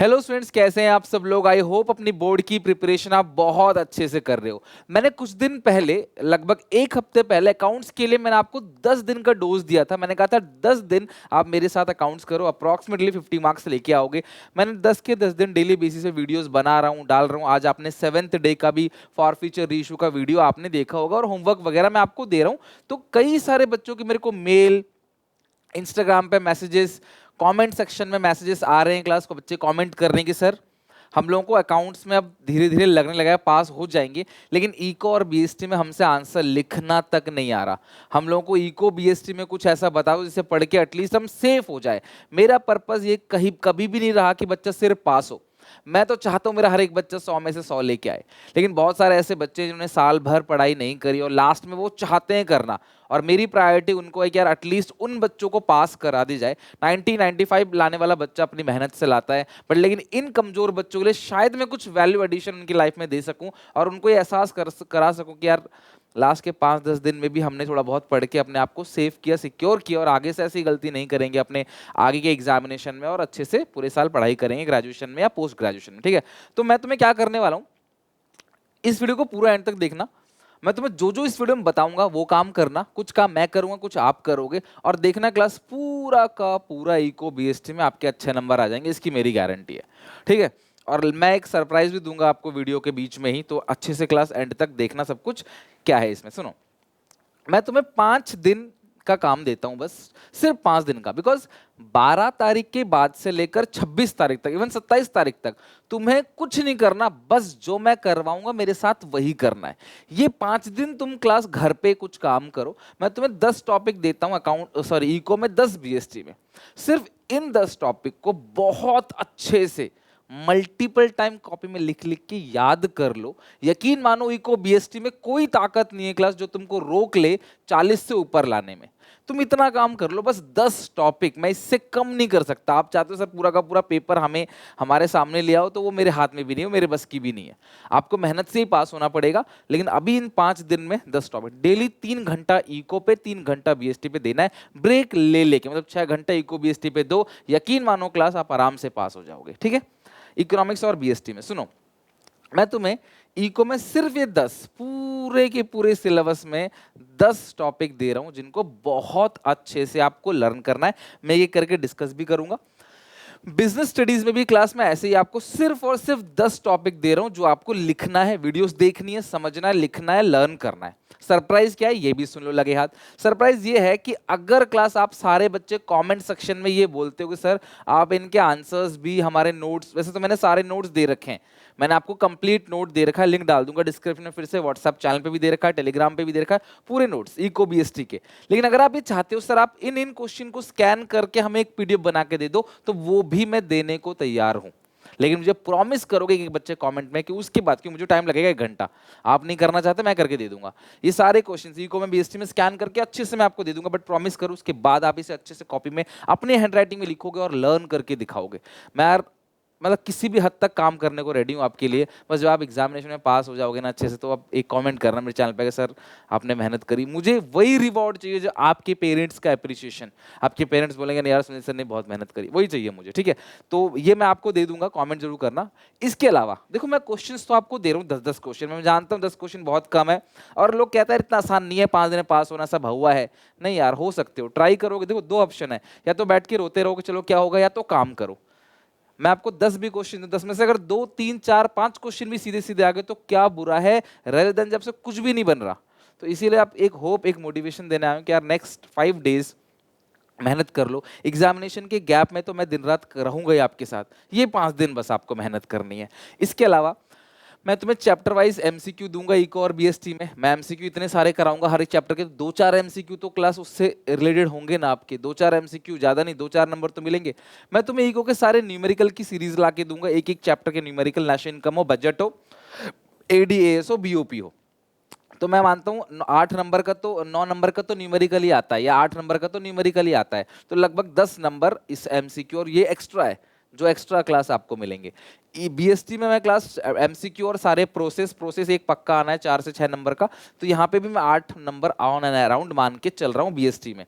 Hello students, कैसे हैं आप सब लोग। आई होप अपनी बोर्ड की प्रिपरेशन आप बहुत अच्छे से कर रहे हो। मैंने कुछ दिन पहले, लगभग एक हफ्ते पहले, अकाउंट्स के लिए मैंने आपको 10 दिन का डोज दिया था। मैंने कहा था 10 दिन आप मेरे साथ अकाउंट्स करो, अप्रॉक्सीमेटली 50 मार्क्स लेके आओगे। मैंने 10 के 10 दिन डेली बेसिस पे वीडियोस बना रहा हूँ, डाल रहा हूँ। आज आपने 7th डे का भी फॉर फ्यूचर रीइशू का वीडियो आपने देखा होगा, और होमवर्क वगैरह मैं आपको दे रहा हूँ। तो कई सारे बच्चों की मेरे को मेल, इंस्टाग्राम पे मैसेजेस, कमेंट सेक्शन में मैसेजेस आ रहे हैं, क्लास को बच्चे कमेंट कर रहे हैं कि सर हम लोगों को अकाउंट्स में अब धीरे धीरे लगने लगा है पास हो जाएंगे, लेकिन इको और बीएसटी में हमसे आंसर लिखना तक नहीं आ रहा। हम लोगों को इको बीएसटी में कुछ ऐसा बताओ जिसे पढ़ के एटलीस्ट हम सेफ हो जाए। मेरा पर्पस ये कहीं कभी भी नहीं रहा कि बच्चा सिर्फ पास हो। मैं तो चाहता हूं मेरा हर एक बच्चा 100 में से 100 लेके आए, लेकिन बहुत सारे ऐसे बच्चे जिन्होंने साल भर पढ़ाई नहीं करी और लास्ट में वो चाहते हैं करना, और मेरी प्रायोरिटी उनको है कि यार एटलीस्ट उन बच्चों को पास करा दी जाए। 90-95 लाने वाला बच्चा अपनी मेहनत से लाता है, बट लेकिन इन कमजोर बच्चों के लिए शायद मैं कुछ वैल्यू एडिशन उनकी लाइफ में दे सकूं और उनको ये एहसास करा सकूं कि यार लास्ट के 5-10 दिन में भी हमने थोड़ा बहुत पढ़ के अपने आप को सेव किया, सिक्योर किया, और आगे से ऐसी गलती नहीं करेंगे अपने आगे के एग्जामिनेशन में, और अच्छे से पूरे साल पढ़ाई करेंगे ग्रेजुएशन में या पोस्ट ग्रेजुएशन में। ठीक है, तो मैं तुम्हें क्या करने वाला हूँ, इस वीडियो को पूरा एंड तक देखना। मैं तुम्हें जो जो इस वीडियो में बताऊंगा वो काम करना, कुछ काम मैं करूंगा, कुछ आप करोगे, और देखना क्लास पूरा का पूरा इको बीएसटी में आपके अच्छे नंबर आ जाएंगे, इसकी मेरी गारंटी है। ठीक है, और मैं एक सरप्राइज भी दूंगा आपको वीडियो के बीच में ही, तो अच्छे से क्लास एंड तक देखना सब कुछ क्या है इसमें। सुनो, मैं तुम्हें 5 दिन का काम देता हूं, बस सिर्फ 5 दिन का, बिकॉज 12 तारीख के बाद से लेकर 26 तारीख तक, इवन 27 तारीख तक तुम्हें कुछ नहीं करना, बस जो मैं करवाऊंगा मेरे साथ वही करना है। ये 5 दिन तुम क्लास घर पे कुछ काम करो। मैं तुम्हें 10 टॉपिक देता हूं इको में, 10 बीएसटी में। सिर्फ इन 10 टॉपिक को बहुत अच्छे से मल्टीपल टाइम कॉपी में लिख लिख के याद कर लो। यकीन मानो इको बीएसटी में कोई ताकत नहीं है क्लास जो तुमको रोक ले 40 से ऊपर लाने में। तुम इतना काम कर लो, बस 10 टॉपिक, मैं इससे कम नहीं कर सकता। आप चाहते हो सर पूरा का पूरा पेपर हमें हमारे सामने ले आओ, तो वो मेरे हाथ में भी नहीं है, मेरे बस की भी नहीं है। आपको मेहनत से ही पास होना पड़ेगा। लेकिन अभी इन 5 दिन में 10 टॉपिक, डेली 3 घंटा इको पे, 3 घंटा बीएसटी पे देना है, ब्रेक ले लेके, मतलब 6 घंटा इको बीएसटी पे दो। यकीन मानो क्लास आप आराम से पास हो जाओगे। ठीक है, इकोनॉमिक्स और बीएसटी में सुनो, मैं तुम्हें इको में सिर्फ ये 10, पूरे के पूरे सिलेबस में 10 टॉपिक दे रहा हूं जिनको बहुत अच्छे से आपको लर्न करना है। मैं ये करके डिस्कस भी करूंगा। बिजनेस स्टडीज में भी क्लास में ऐसे ही आपको सिर्फ और सिर्फ 10 टॉपिक दे रहा हूं जो आपको लिखना है, वीडियोस देखनी है, समझना है, लिखना है, लर्न करना है। सरप्राइज क्या है ये भी सुन लो लगे हाथ। सरप्राइज ये है कि अगर क्लास आप सारे बच्चे कमेंट सेक्शन में ये बोलते हो कि सर आप इनके आंसर्स भी हमारे नोट्स, वैसे तो मैंने सारे नोट्स दे रखे हैं, मैंने आपको कंप्लीट नोट दे रखा है, लिंक डाल दूंगा डिस्क्रिप्शन में, फिर से व्हाट्सएप चैनल पे भी दे रखा है, टेलीग्राम पे भी दे रखा है, पूरे नोट्स इको बीएसटी के। लेकिन अगर आप ये चाहते हो सर आप इन इन क्वेश्चन को स्कैन करके हमें एक पीडीएफ बना के दे दो, तो वो भी मैं देने को तैयार हूं। लेकिन मुझे प्रॉमिस करोगे कि बच्चे कमेंट में कि उसके बाद, क्योंकि मुझे टाइम लगेगा 1 घंटा, आप नहीं करना चाहते मैं करके दे दूंगा ये सारे क्वेश्चन इको में बीएसटी में स्कैन करके अच्छे से मैं आपको दे दूंगा, बट प्रॉमिस करो उसके बाद आप इसे अच्छे से कॉपी में अपनी हैंडराइटिंग में लिखोगे और लर्न करके दिखाओगे। मैं यार मतलब किसी भी हद तक काम करने को रेडी हूँ आपके लिए। बस जब आप एग्जामिनेशन में पास हो जाओगे ना अच्छे से, तो आप एक कमेंट करना मेरे चैनल पे कि सर आपने मेहनत करी। मुझे वही रिवॉर्ड चाहिए जो आपके पेरेंट्स का अप्रिसिएशन, आपके पेरेंट्स बोलेंगे नहीं यार सुनील सर ने बहुत मेहनत करी, वही चाहिए मुझे। ठीक है, तो ये मैं आपको दे दूंगा, कॉमेंट जरूर करना। इसके अलावा देखो, मैं क्वेश्चन तो आपको दे रहा हूँ 10-10 क्वेश्चन। मैं जानता हूँ 10 क्वेश्चन बहुत कम है, और लोग कहते हैं इतना आसान नहीं है 5 दिन में पास होना, सब हुआ है। नहीं यार, हो सकते हो, ट्राई करोगे। देखो 2 ऑप्शन है, या तो बैठ के रोते रहोगे चलो क्या होगा, या तो काम करो। मैं आपको 10 भी क्वेश्चन दूं, 10 में से अगर 2, 3, 4, 5 क्वेश्चन भी सीधे सीधे आ गए तो क्या बुरा है, रेदर देन जब से कुछ भी नहीं बन रहा। तो इसीलिए आप एक होप, एक मोटिवेशन देने आए कि यार नेक्स्ट 5 डेज मेहनत कर लो। एग्जामिनेशन के गैप में तो मैं दिन रात रहूंगा ही आपके साथ, ये 5 दिन बस आपको मेहनत करनी है। इसके अलावा मैं तुम्हें चैप्टर वाइज एमसीक्यू दूंगा इको और बीएसटी में। मैं एमसीक्यू इतने सारे कराऊंगा हर एक चैप्टर के, 2-4 एमसीक्यू तो क्लास उससे रिलेटेड होंगे ना आपके, 2-4 एमसीक्यू, ज्यादा नहीं, 2-4 नंबर तो मिलेंगे। मैं तुम्हें इको के सारे न्यूमेरिकल की सीरीज ला के दूंगा, एक एक चैप्टर के न्यूमेरिकल, नेशनल इनकम हो, बजट हो, एडीएएस हो, बीओपी हो। तो मैं मानता हूँ 8 नंबर का तो 9 नंबर का तो न्यूमेरिकल ही आता है, या 8 नंबर का तो न्यूमेरिकल ही आता है, तो लगभग 10 नंबर इस एमसीक्यू, और ये एक्स्ट्रा है जो एक्स्ट्रा क्लास आपको मिलेंगे। बीएसटी में मैं क्लास एमसीक्यू और सारे प्रोसेस एक पक्का आना है 4 से 6 नंबर का, तो यहाँ पे भी मैं 8 नंबर ऑन एंड अराउंड मान के चल रहा हूँ बीएसटी में।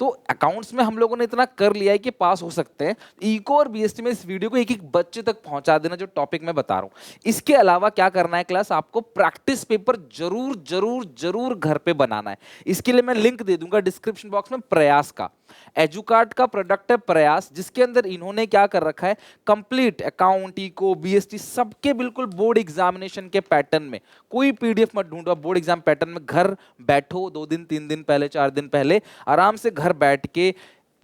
तो अकाउंट्स में हम लोगों ने इतना कर लिया है कि पास हो सकते हैं। इको और बीएसटी में इस वीडियो को एक एक बच्चे तक पहुंचा देना जो टॉपिक मैं बता रहा हूं। इसके अलावा क्या करना है क्लास, आपको प्रैक्टिस पेपर जरूर जरूर जरूर घर पे बनाना है। इसके लिए मैं लिंक दे दूंगा डिस्क्रिप्शन बॉक्स में, प्रयास का। एजुकार्ट का प्रोडक्ट है प्रयास, जिसके अंदर इन्होंने क्या कर रखा है, कंप्लीट अकाउंट, इको, बीएसटी सबके बिल्कुल बोर्ड एग्जामिनेशन के पैटर्न में। कोई पीडीएफ मत ढूंढो, बोर्ड एग्जाम पैटर्न में घर बैठो 2 दिन 3 दिन पहले 4 दिन पहले आराम से घर बैठ के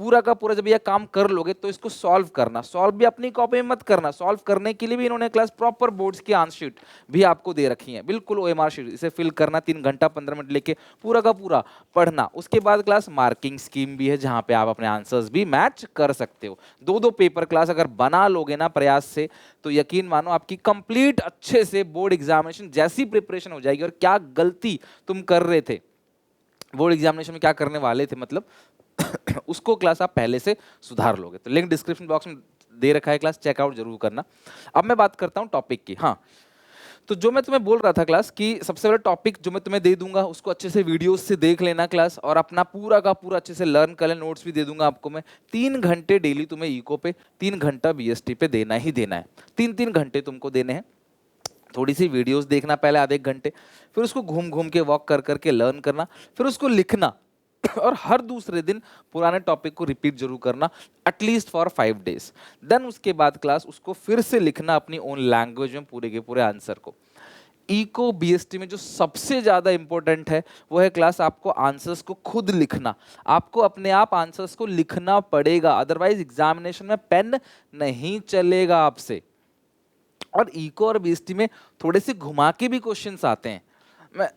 पूरा का पूरा जब ये काम कर लोगे तो इसको सॉल्व करना। सॉल्व भी अपनी कॉपी में मत करना, सॉल्व करने के लिए भी इन्होंने क्लास प्रॉपर बोर्ड्स की आंसर शीट भी आपको दे रखी है, बिल्कुल ओएमआर शीट। इसे फिल करना 3 घंटा 15 मिनट लेके पूरा का पूरा पढ़ना। उसके बाद क्लास मार्किंग स्कीम भी है जहां पे आप अपने आंसर्स भी मैच कर सकते हो। 2-2 पेपर क्लास अगर बना लोगे ना प्रयास से, तो यकीन मानो आपकी कंप्लीट अच्छे से बोर्ड एग्जामिनेशन जैसी प्रिपरेशन हो जाएगी। और क्या गलती तुम कर रहे थे बोर्ड एग्जामिनेशन में, क्या करने वाले थे मतलब उसको क्लास आप पहले से सुधार लोगे। तो लिंक डिस्क्रिप्शन बॉक्स में दे रखा है क्लास, चेकआउट जरूर करना। अब मैं बात करता हूं टॉपिक की। हाँ, तो जो मैं तुम्हें बोल रहा था क्लास कि सबसे बड़ा टॉपिक जो मैं तुम्हें दे दूंगा उसको अच्छे से वीडियोस से देख लेना क्लास, और अपना पूरा का पूरा अच्छे से लर्न कर लेना। नोट्स भी दे दूंगा आपको मैं। 3 घंटे डेली तुम्हें इको पे, 3 घंटा बीएसटी पे देना ही देना है। 3-3 घंटे तुमको देने हैं। थोड़ी सी वीडियोस देखना पहले आधे 1 घंटे, फिर उसको घूम घूम के वॉक कर करके लर्न करना, फिर उसको लिखना और हर दूसरे दिन पुराने टॉपिक को रिपीट जरूर करना, एटलीस्ट फॉर 5 डेज। देन उसके बाद क्लास उसको फिर से लिखना अपनी ओन लैंग्वेज में पूरे के पूरे आंसर को। इको बीएसटी में जो सबसे ज्यादा इंपॉर्टेंट है वो है क्लास आपको आंसर्स को खुद लिखना। आपको अपने आप आंसर्स को लिखना पड़ेगा, अदरवाइज एग्जामिनेशन में पेन नहीं चलेगा आपसे। और इको और बीएसटी में थोड़े से घुमा के भी क्वेश्चंस आते हैं, मैं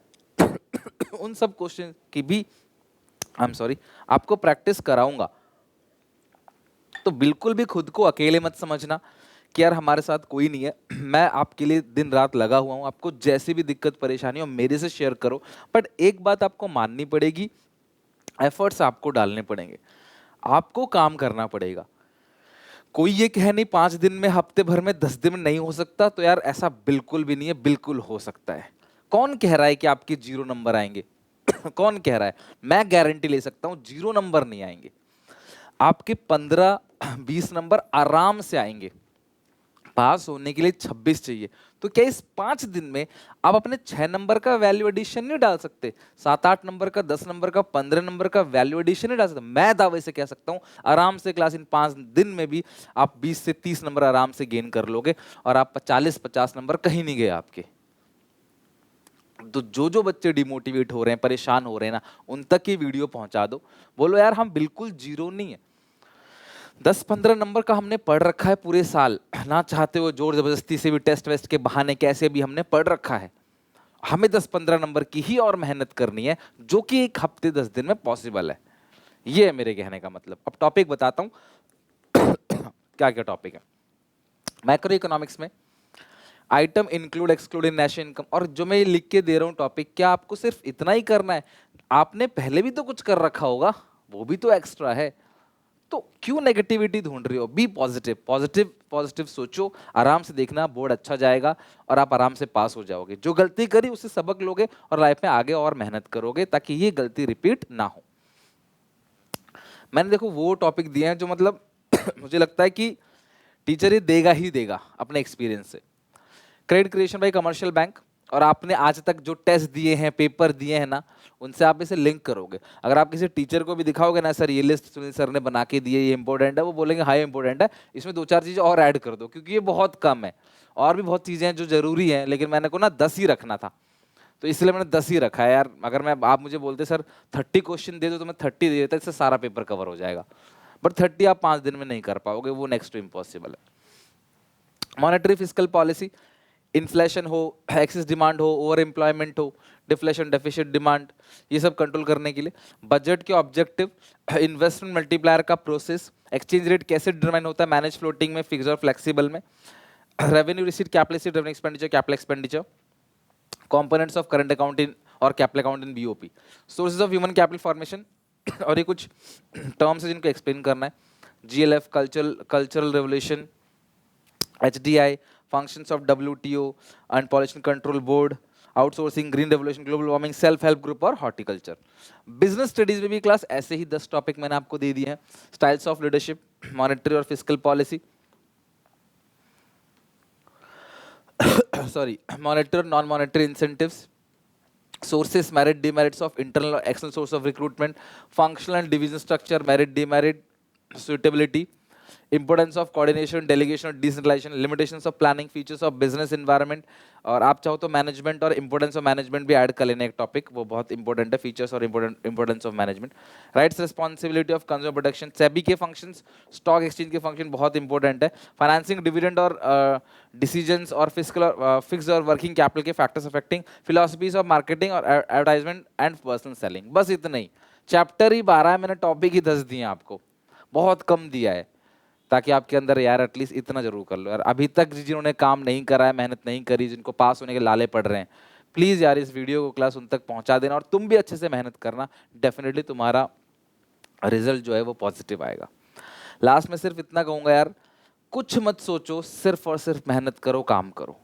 उन सब क्वेश्चन की भी आपको प्रैक्टिस कराऊंगा। तो बिल्कुल भी खुद को अकेले मत समझना कि यार हमारे साथ कोई नहीं है। मैं आपके लिए दिन रात लगा हुआ हूं, आपको जैसी भी दिक्कत परेशानी हो मेरे से शेयर करो। बट एक बात आपको माननी पड़ेगी, एफर्ट्स आपको डालने पड़ेंगे, आपको काम करना पड़ेगा। कोई ये कह नहीं 5 दिन में, हफ्ते भर में, 10 दिन में नहीं हो सकता, तो यार ऐसा बिल्कुल भी नहीं है, बिल्कुल हो सकता है। कौन कह रहा है कि आपके 0 नंबर आएंगे? कौन कह रहा है? मैं गारंटी ले सकता हूं 0 नंबर नहीं आएंगे, आपके 15-20 नंबर आराम से आएंगे। पास होने के लिए 26 चाहिए, तो क्या इस 5 दिन में आप अपने 6 नंबर का वैल्यू एडिशन नहीं डाल सकते? 7-8 नंबर का, 10 नंबर का, 15 नंबर का वैल्यू एडिशन नहीं डाल सकते? मैं दावे से कह सकता हूं आराम से क्लास इन 5 दिन में भी आप 20 से 30 नंबर आराम से गेन कर लोगे, और आप 40-50 नंबर कहीं नहीं गए आपके। तो जो जो बच्चे डिमोटिवेट हो रहे हैं, परेशान हो रहे हैं ना, उन तक ये वीडियो पहुंचा दो। बोलो यार हम बिल्कुल 0 नहीं है, 10-15 नंबर का हमने पढ़ रखा है पूरे साल, ना चाहते हो जोर जबरदस्ती से भी, टेस्ट वेस्ट के बहाने कैसे भी हमने पढ़ रखा है। हमें 10-15 नंबर की ही और मेहनत करनी है, जो कि 1 हफ्ते 10 दिन में पॉसिबल है। ये है मेरे कहने का मतलब। अब टॉपिक बताता हूं क्या क्या टॉपिक है। मैक्रो इकोनॉमिक्स में आइटम इंक्लूड एक्सक्लूड इन नेशनल इनकम, और जो मैं ये लिख के दे रहा हूं टॉपिक, क्या आपको सिर्फ इतना ही करना है? आपने पहले भी तो कुछ कर रखा होगा, वो भी तो एक्स्ट्रा है। तो क्यों नेगेटिविटी ढूंढ रही हो? बी पॉजिटिव, पॉजिटिव पॉजिटिव सोचो, आराम से देखना, बोर्ड अच्छा जाएगा और आप आराम से पास हो जाओगे। जो गलती करी उससे सबक लोगे और लाइफ में आगे और मेहनत करोगे ताकि ये गलती रिपीट ना हो। मैंने देखो वो टॉपिक दिए हैं जो मतलब मुझे लगता है कि टीचर ये देगा ही देगा अपने एक्सपीरियंस से। Credit creation bye commercial bank, और आपने आज तक जो टेस्ट दिए हैं, पेपर दिए हैं ना, उनसे आप इसे लिंक करोगे। अगर आप किसी टीचर को भी दिखाओगे ना, सर ये लिस्ट सुनील सर ने बना के दी है, ये इंपॉर्टेंट है, वो बोलेंगे हाँ इंपॉर्टेंट है, इसमें 2-4 चीजें और ऐड कर दो, क्योंकि ये बहुत कम है। और भी बहुत चीजें हैं जो जरूरी हैं, लेकिन मैंने को ना 10 ही रखना था, तो इसलिए मैंने 10 ही रखा है यार। अगर मैं आप मुझे बोलते सर 30 क्वेश्चन दे दो, तो मैं 30 दे देता, इससे सारा पेपर कवर हो जाएगा। बट 30 आप 5 दिन में नहीं कर पाओगे, वो नेक्स्ट टू इम्पॉसिबल है। मॉनेटरी फिस्कल पॉलिसी, इन्फ्लेशन हो, एक्सेस डिमांड हो, ओवर एम्प्लॉयमेंट हो, डिफ्लेशन, डेफिसिट डिमांड, ये सब कंट्रोल करने के लिए। बजट के ऑब्जेक्टिव, इन्वेस्टमेंट मल्टीप्लायर का प्रोसेस, एक्सचेंज रेट कैसे डिटरमाइन होता है, मैनेज फ्लोटिंग में, फिक्स और फ्लेक्सिबल में, revenue receipt, capital receipt, revenue expenditure, capital expenditure, components of current account in और capital account in BOP, sources of human capital formation, और ये कुछ टर्म्स है जिनको एक्सप्लेन करना है। GLF, cultural revolution, HDI, functions of WTO and Pollution Control Board, outsourcing, green revolution, global warming, self help group और horticulture. Business studies में भी क्लास ऐसे ही 10 टॉपिक मैंने आपको दे दिए हैं। स्टाइल्स ऑफ लीडरशिप, मॉनेटरी और फिस्कल पॉलिसी, सॉरी, मॉनेटरी और non monetary incentives, sources, merit, demerits of internal or external source of recruitment, functional and division structure, merit, demerit, suitability, importance of coordination, delegation और decentralization, limitations of planning, features of business environment, और आप चाहो तो management और importance of management भी add कर लेना एक टॉपिक, वो बहुत इंपॉर्टेंट है, फीचर्स और importance of management, rights responsibility of consumer protection, SEBI के फंक्शंस, स्टॉक एक्सचेंज के फंक्शन बहुत इंपॉर्टेंट है, फाइनेंसिंग डिविडेंड और डिसीजंस और फिस्कल और फिक्स और वर्किंग कैपिटल के factors affecting, philosophies of marketing और एडवर्टाइजमेंट एंड पर्सनल सेलिंग। बस इतना ही, चैप्टर ही 12 है, मैंने टॉपिक ही 10 दिए आपको, बहुत कम दिया है, ताकि आपके अंदर यार एटलीस्ट इतना जरूर कर लो यार। अभी तक जिन्होंने काम नहीं करा है, मेहनत नहीं करी, जिनको पास होने के लाले पड़ रहे हैं, प्लीज़ यार इस वीडियो को क्लास उन तक पहुंचा देना, और तुम भी अच्छे से मेहनत करना, डेफिनेटली तुम्हारा रिजल्ट जो है वो पॉजिटिव आएगा। लास्ट में सिर्फ इतना कहूँगा यार, कुछ मत सोचो, सिर्फ और सिर्फ मेहनत करो, काम करो,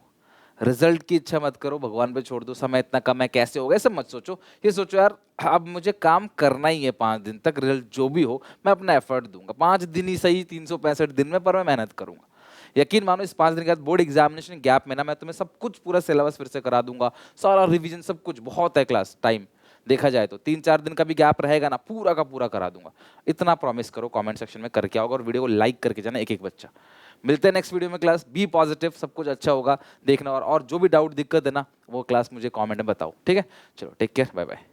रिजल्ट की इच्छा मत करो, भगवान पे छोड़ दो, समय इतना कम है कैसे होगा, सब मत सोचो। ये सोचो यार अब मुझे काम करना ही है, 5 दिन तक रिजल्ट जो भी हो मैं अपना एफर्ट दूंगा, 5 दिन ही सही, 365 दिन में, पर मैं मेहनत करूंगा। यकीन मानो इस 5 दिन के बाद बोर्ड एग्जामिनेशन गैप में ना मैं तुम्हें सब कुछ पूरा सिलेबस फिर से करा दूंगा, सारा रिवीजन सब कुछ, बहुत है क्लास टाइम देखा जाए तो, 3-4 दिन का भी गैप रहेगा ना, पूरा का पूरा करा दूंगा, इतना प्रॉमिस करो। कमेंट सेक्शन में करके आओगे और वीडियो को लाइक करके जाना एक एक बच्चा। मिलते हैं नेक्स्ट वीडियो में क्लास, बी पॉजिटिव, सब कुछ अच्छा होगा देखना, और जो भी डाउट दिक्कत है ना वो क्लास मुझे कमेंट में बताओ, ठीक है? चलो टेक केयर, बाय बाय।